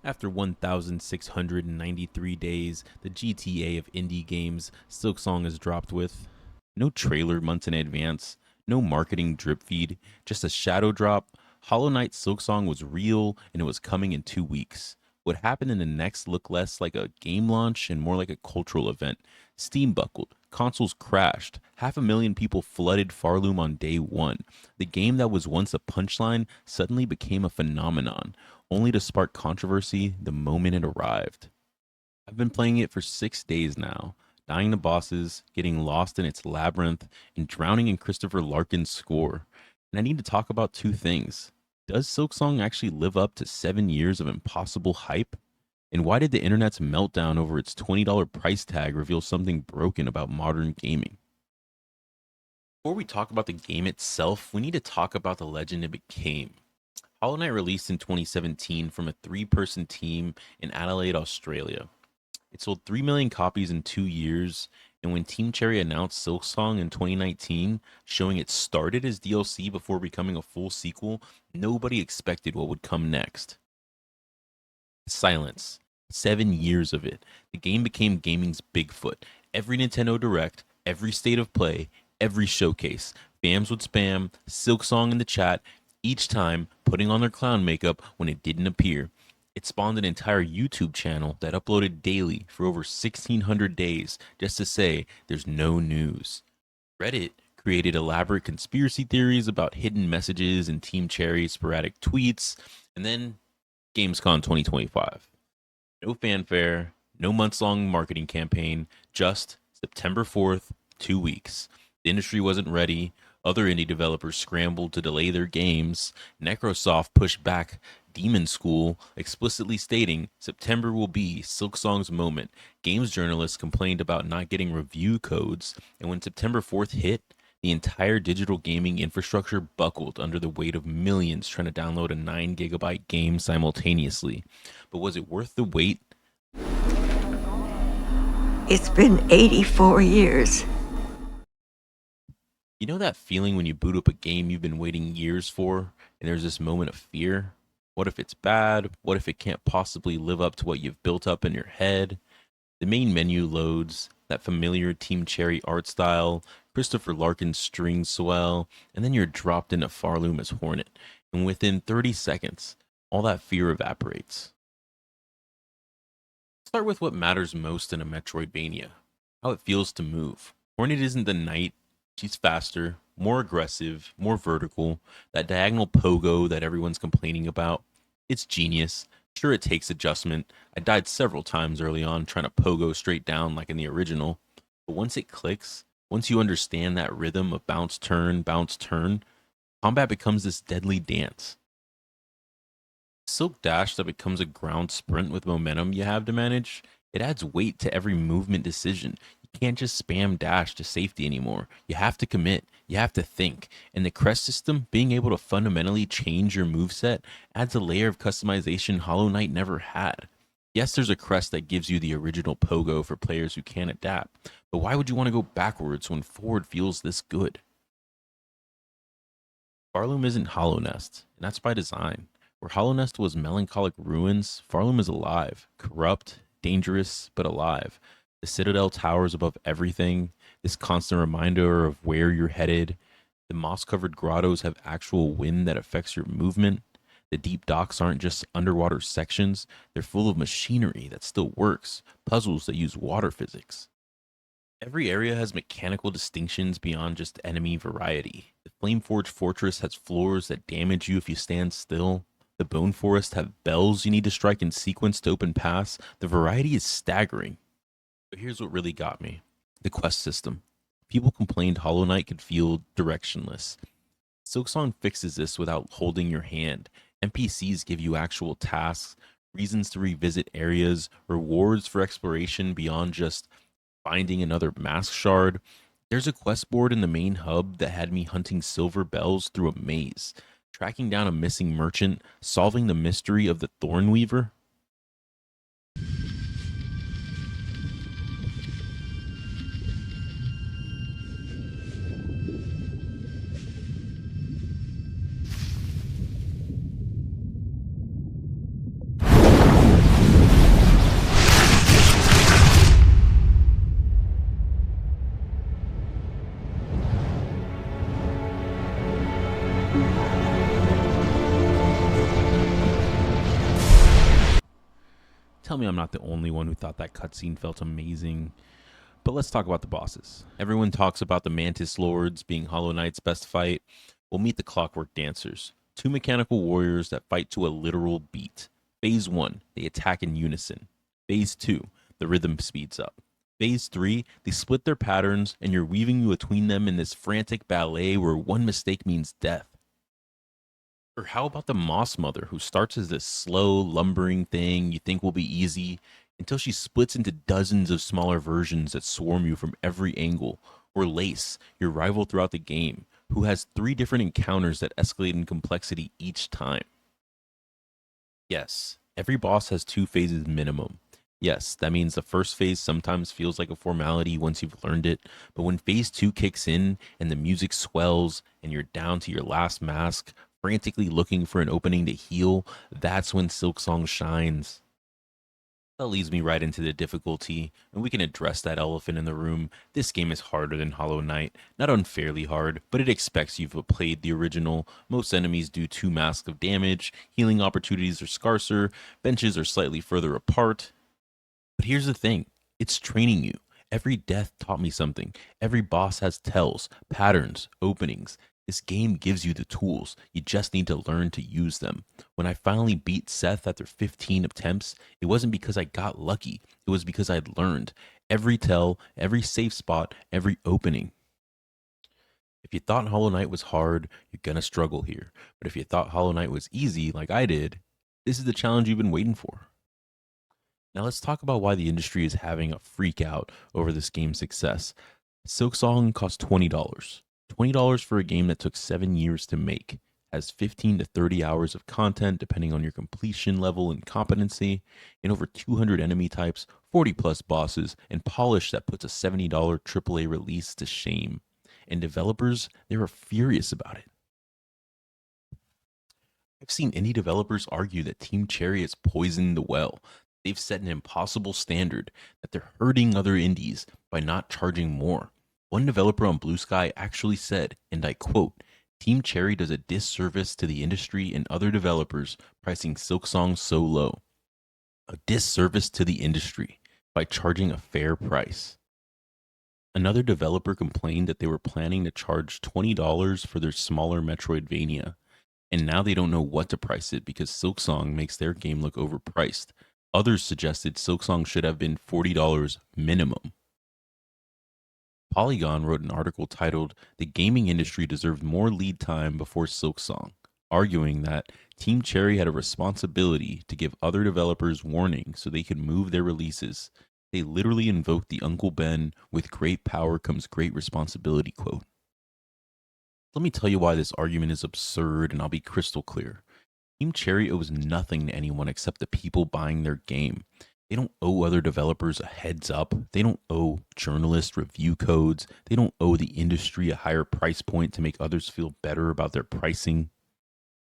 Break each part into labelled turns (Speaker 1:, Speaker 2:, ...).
Speaker 1: After 1,693 days, the GTA of indie games, Silksong is dropped with no trailer months in advance, no marketing drip feed, just a shadow drop. Hollow Knight Silksong was real and it was coming in 2 weeks. What happened in the next looked less like a game launch and more like a cultural event. Steam buckled, consoles crashed, 500,000 people flooded Farloom on day one. The game that was once a punchline suddenly became a phenomenon, only to spark controversy the moment it arrived. I've been playing it for 6 days now, dying to bosses, getting lost in its labyrinth, and drowning in Christopher Larkin's score. And I need to talk about two things. Does Silksong actually live up to 7 years of impossible hype? And why did the internet's meltdown over its $20 price tag reveal something broken about modern gaming? Before we talk about the game itself, we need to talk about the legend it became. Hollow Knight released in 2017 from a three-person team in Adelaide, Australia. It sold 3 million copies in 2 years, and when Team Cherry announced Silksong in 2019, showing it started as DLC before becoming a full sequel, nobody expected what would come next. Silence. 7 years of it. The game became gaming's Bigfoot. Every Nintendo Direct, every state of play, every showcase. Fans would spam Silksong in the chat, each time putting on their clown makeup when it didn't appear. It spawned an entire YouTube channel that uploaded daily for over 1,600 days just to say there's no news. Reddit created elaborate conspiracy theories about hidden messages in Team Cherry's sporadic tweets, and then Gamescom 2025. No fanfare, no months-long marketing campaign, just September 4th, 2 weeks. The industry wasn't ready. Other indie developers scrambled to delay their games. Necrosoft pushed back Demon School, explicitly stating September will be Silksong's moment. Games journalists complained about not getting review codes, and when September 4th hit, the entire digital gaming infrastructure buckled under the weight of millions trying to download a 9 gigabyte game simultaneously. But was it worth the wait?
Speaker 2: It's been 84 years.
Speaker 1: You know that feeling when you boot up a game you've been waiting years for, and there's this moment of fear? What if it's bad? What if it can't possibly live up to what you've built up in your head? The main menu loads, that familiar Team Cherry art style, Christopher Larkin's string swell, and then you're dropped into Farloom as Hornet. And within 30 seconds, all that fear evaporates. Start with what matters most in a Metroidvania, how it feels to move. Hornet isn't the knight, she's faster, more aggressive, more vertical, that diagonal pogo that everyone's complaining about. It's genius. Sure, it takes adjustment. I died several times early on trying to pogo straight down like in the original. But once it clicks, once you understand that rhythm of bounce, turn, combat becomes this deadly dance. Silk Dash that becomes a ground sprint with momentum you have to manage. It adds weight to every movement decision. You can't just spam dash to safety anymore. You have to commit. You have to think. And the crest system, being able to fundamentally change your moveset, adds a layer of customization Hollow Knight never had. Yes, there's a crest that gives you the original pogo for players who can't adapt, but why would you want to go backwards when forward feels this good? Farloom isn't Hollow Nest, and that's by design. Where Hollow Nest was melancholic ruins, Farloom is alive, corrupt, dangerous, but alive. The Citadel towers above everything, this constant reminder of where you're headed. The moss-covered grottos have actual wind that affects your movement. The deep docks aren't just underwater sections, they're full of machinery that still works, puzzles that use water physics. Every area has mechanical distinctions beyond just enemy variety. The Flameforged Fortress has floors that damage you if you stand still. The Bone Forest have bells you need to strike in sequence to open paths. The variety is staggering. But here's what really got me. The quest system. People complained Hollow Knight could feel directionless. Silksong fixes this without holding your hand. NPCs give you actual tasks, reasons to revisit areas, rewards for exploration beyond just finding another mask shard. There's a quest board in the main hub that had me hunting silver bells through a maze, tracking down a missing merchant, solving the mystery of the Thornweaver. Tell me I'm not the only one who thought that cutscene felt amazing. But let's talk about the bosses. Everyone talks about the Mantis Lords being Hollow Knight's best fight. We'll meet the Clockwork Dancers, two mechanical warriors that fight to a literal beat. Phase 1, they attack in unison. Phase 2, the rhythm speeds up. Phase 3, they split their patterns and you're weaving between them in this frantic ballet where one mistake means death. Or how about the Moss Mother, who starts as this slow, lumbering thing you think will be easy until she splits into dozens of smaller versions that swarm you from every angle? Or Lace, your rival throughout the game, who has 3 different encounters that escalate in complexity each time. Yes, every boss has 2 phases minimum. Yes, that means the first phase sometimes feels like a formality once you've learned it, but when phase 2 kicks in and the music swells and you're down to your last mask, frantically looking for an opening to heal, that's when Silksong shines. That leads me right into the difficulty, and we can address that elephant in the room. This game is harder than Hollow Knight. Not unfairly hard, but it expects you've played the original. Most enemies do 2 masks of damage, healing opportunities are scarcer, benches are slightly further apart. But here's the thing, it's training you. Every death taught me something. Every boss has tells, patterns, openings. This game gives you the tools. You just need to learn to use them. When I finally beat Seth after 15 attempts, it wasn't because I got lucky. It was because I'd learned every tell, every safe spot, every opening. If you thought Hollow Knight was hard, you're gonna struggle here. But if you thought Hollow Knight was easy, like I did, this is the challenge you've been waiting for. Now let's talk about why the industry is having a freak out over this game's success. Silksong cost $20. $20 for a game that took 7 years to make, has 15 to 30 hours of content depending on your completion level and competency, and over 200 enemy types, 40 plus bosses, and polish that puts a $70 AAA release to shame. And developers, they were furious about it. I've seen indie developers argue that Team Cherry has poisoned the well. They've set an impossible standard, that they're hurting other indies by not charging more. One developer on Blue Sky actually said, and I quote, Team Cherry does a disservice to the industry and other developers pricing Silksong so low. A disservice to the industry by charging a fair price. Another developer complained that they were planning to charge $20 for their smaller Metroidvania, and now they don't know what to price it because Silksong makes their game look overpriced. Others suggested Silksong should have been $40 minimum. Polygon wrote an article titled, The Gaming Industry Deserved More Lead Time Before Silksong, arguing that Team Cherry had a responsibility to give other developers warning so they could move their releases. They literally invoked the Uncle Ben, with great power comes great responsibility quote. Let me tell you why this argument is absurd, and I'll be crystal clear. Team Cherry owes nothing to anyone except the people buying their game. They don't owe other developers a heads up. They don't owe journalists review codes. They don't owe the industry a higher price point to make others feel better about their pricing.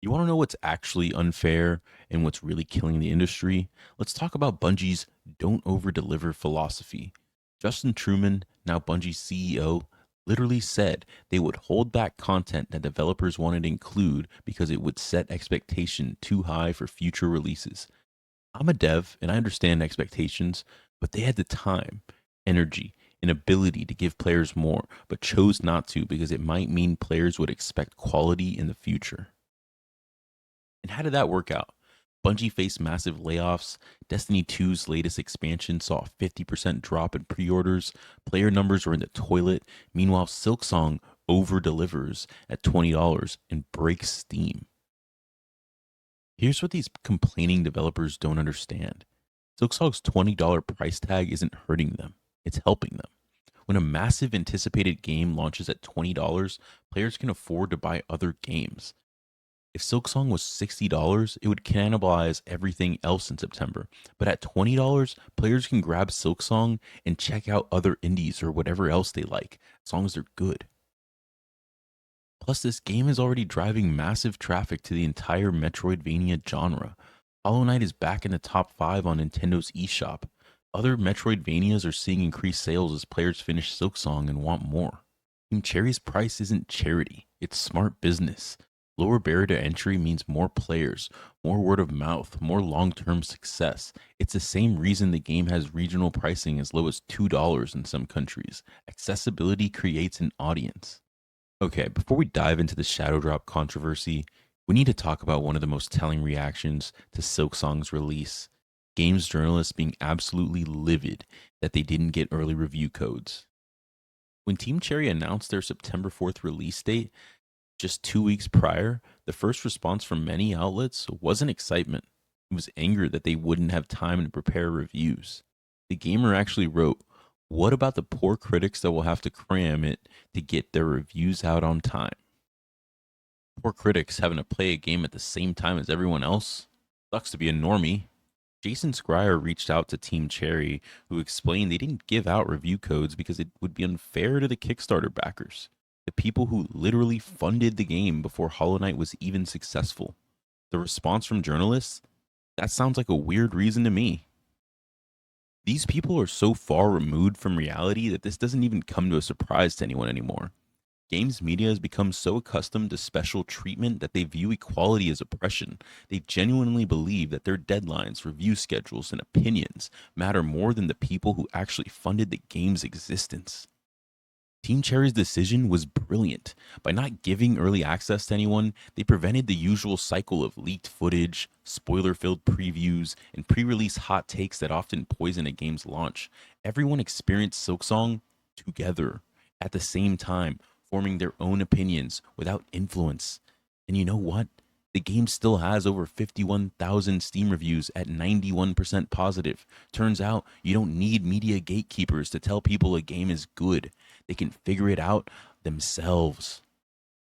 Speaker 1: You want to know what's actually unfair and what's really killing the industry? Let's talk about Bungie's don't over-deliver philosophy. Justin Truman, now Bungie's CEO, literally said they would hold back content that developers wanted to include because it would set expectation too high for future releases. I'm a dev and I understand expectations, but they had the time, energy, and ability to give players more, but chose not to because it might mean players would expect quality in the future. And how did that work out? Bungie faced massive layoffs. Destiny 2's latest expansion saw a 50% drop in pre-orders. Player numbers were in the toilet. Meanwhile, Silksong over-delivers at $20 and breaks Steam. Here's what these complaining developers don't understand. Silksong's $20 price tag isn't hurting them. It's helping them. When a massive anticipated game launches at $20, players can afford to buy other games. If Silksong was $60, it would cannibalize everything else in September. But at $20, players can grab Silksong and check out other indies or whatever else they like, as long as they're good. Plus, this game is already driving massive traffic to the entire Metroidvania genre. Hollow Knight is back in the top 5 on Nintendo's eShop. Other Metroidvanias are seeing increased sales as players finish Silksong and want more. Team Cherry's price isn't charity, it's smart business. Lower barrier to entry means more players, more word of mouth, more long term success. It's the same reason the game has regional pricing as low as $2 in some countries. Accessibility creates an audience. Okay, before we dive into the Shadow Drop controversy, we need to talk about one of the most telling reactions to Silksong's release. Games journalists being absolutely livid that they didn't get early review codes. When Team Cherry announced their September 4th release date, just 2 weeks prior, the first response from many outlets wasn't excitement. It was anger that they wouldn't have time to prepare reviews. The gamer actually wrote, "What about the poor critics that will have to cram it to get their reviews out on time? Poor critics having to play a game at the same time as everyone else? Sucks to be a normie." Jason Schreier reached out to Team Cherry, who explained they didn't give out review codes because it would be unfair to the Kickstarter backers, the people who literally funded the game before Hollow Knight was even successful. The response from journalists? That sounds like a weird reason to me. These people are so far removed from reality that this doesn't even come to a surprise to anyone anymore. Games media has become so accustomed to special treatment that they view equality as oppression. They genuinely believe that their deadlines, review schedules, and opinions matter more than the people who actually funded the game's existence. Team Cherry's decision was brilliant. By not giving early access to anyone, they prevented the usual cycle of leaked footage, spoiler filled previews, and pre release hot takes that often poison a game's launch. Everyone experienced Silksong together at the same time, forming their own opinions without influence. And you know what? The game still has over 51,000 Steam reviews at 91% positive. Turns out you don't need media gatekeepers to tell people a game is good. They can figure it out themselves.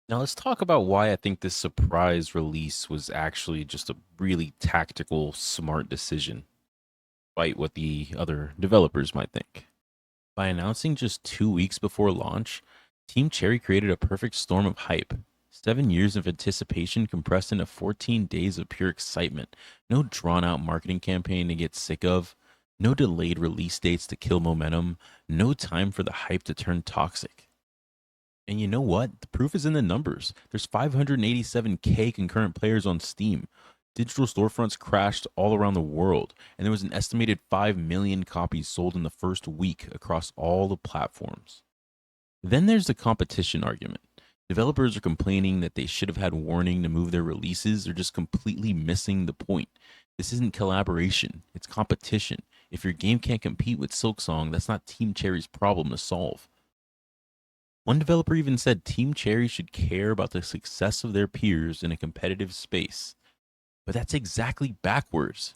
Speaker 1: Now, let's talk about why I think this surprise release was actually just a really tactical, smart decision, despite what the other developers might think. By announcing just 2 weeks before launch, Team Cherry created a perfect storm of hype. 7 years of anticipation compressed into 14 days of pure excitement. No drawn out marketing campaign to get sick of. No delayed release dates to kill momentum. No time for the hype to turn toxic. And you know what? The proof is in the numbers. There's 587K concurrent players on Steam. Digital storefronts crashed all around the world, and there was an estimated 5 million copies sold in the first week across all the platforms. Then there's the competition argument. Developers are complaining that they should have had warning to move their releases or just completely missing the point. This isn't collaboration, it's competition. If your game can't compete with Silksong, that's not Team Cherry's problem to solve. One developer even said Team Cherry should care about the success of their peers in a competitive space. But that's exactly backwards.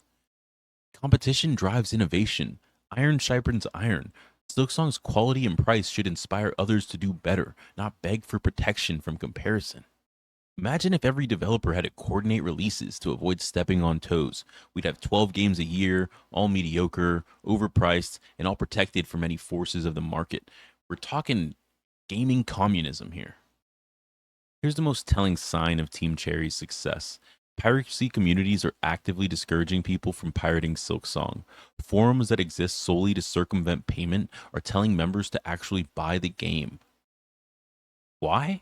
Speaker 1: Competition drives innovation. Iron sharpens iron. Silksong's quality and price should inspire others to do better, not beg for protection from comparison. Imagine if every developer had to coordinate releases to avoid stepping on toes. We'd have 12 games a year, all mediocre, overpriced, and all protected from any forces of the market. We're talking gaming communism here. Here's the most telling sign of Team Cherry's success. Piracy communities are actively discouraging people from pirating Silksong. Forums that exist solely to circumvent payment are telling members to actually buy the game. Why?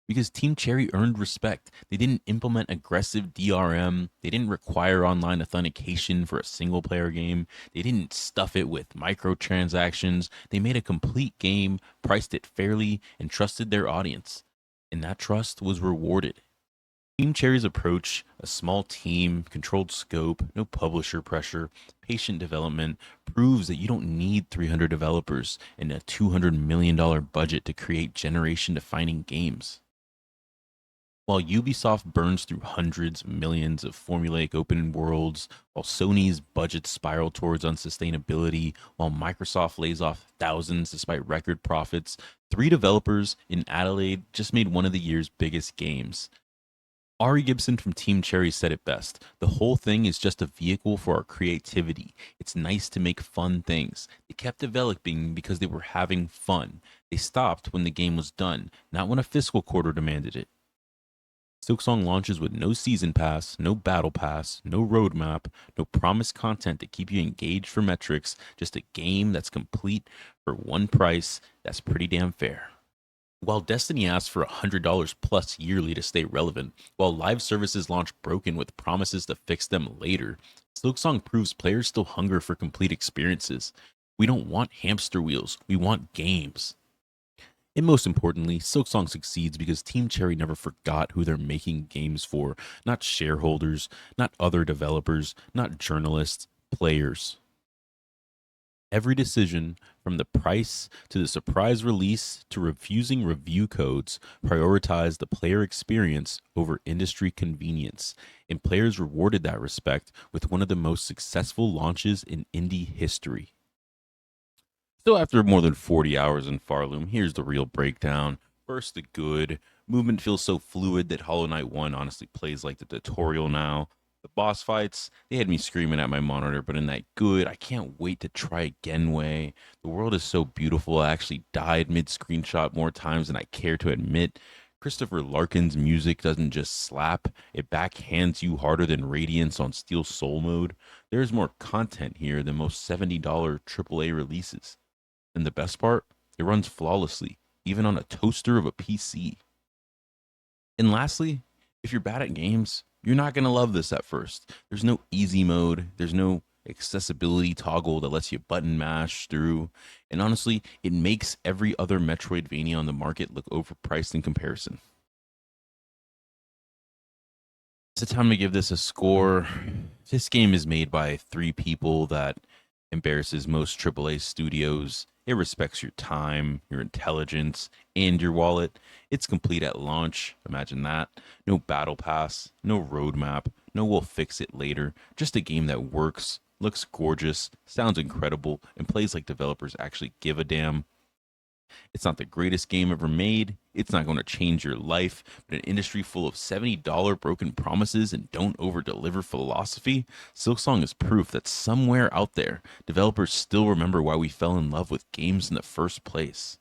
Speaker 1: Because Team Cherry earned respect. They didn't implement aggressive DRM. They didn't require online authentication for a single player game. They didn't stuff it with microtransactions. They made a complete game, priced it fairly, and trusted their audience. And that trust was rewarded. Team Cherry's approach, a small team, controlled scope, no publisher pressure, patient development, proves that you don't need 300 developers and a $200 million budget to create generation defining games. While Ubisoft burns through hundreds, millions of formulaic open worlds, while Sony's budgets spiral towards unsustainability, while Microsoft lays off thousands despite record profits, three developers in Adelaide just made one of the year's biggest games. Ari Gibson from Team Cherry said it best. The whole thing is just a vehicle for our creativity. It's nice to make fun things. They kept developing because they were having fun. They stopped when the game was done, not when a fiscal quarter demanded it. Silksong launches with no season pass, no battle pass, no roadmap, no promised content to keep you engaged for metrics, just a game that's complete for one price that's pretty damn fair. While Destiny asks for $100 plus yearly to stay relevant, while live services launch broken with promises to fix them later, Silksong proves players still hunger for complete experiences. We don't want hamster wheels, we want games. And most importantly, Silksong succeeds because Team Cherry never forgot who they're making games for, not shareholders, not other developers, not journalists, players. Every decision, from the price to the surprise release to refusing review codes, prioritized the player experience over industry convenience, and players rewarded that respect with one of the most successful launches in indie history. So, after more than 40 hours in Farloom, here's the real breakdown. First, the good. Movement feels so fluid that Hollow Knight 1 honestly plays like the tutorial now. The boss fights, they had me screaming at my monitor, but in that good, I can't wait to try again way. The world is so beautiful, I actually died mid screenshot more times than I care to admit. Christopher Larkin's music doesn't just slap, it backhands you harder than Radiance on Steel Soul mode. There's more content here than most $70 AAA releases. And the best part, it runs flawlessly, even on a toaster of a PC. And lastly, if you're bad at games, you're not going to love this at first. There's no easy mode, there's no accessibility toggle that lets you button mash through. And honestly, it makes every other Metroidvania on the market look overpriced in comparison. It's time to give this a score. This game is made by three people that embarrasses most AAA studios. It respects your time, your intelligence, and your wallet. It's complete at launch. Imagine that. No battle pass, no roadmap, no we'll fix it later. Just a game that works, looks gorgeous, sounds incredible, and plays like developers actually give a damn. It's not the greatest game ever made. It's not going to change your life, but an industry full of $70 broken promises and don't over deliver philosophy, Silksong is proof that somewhere out there, developers still remember why we fell in love with games in the first place.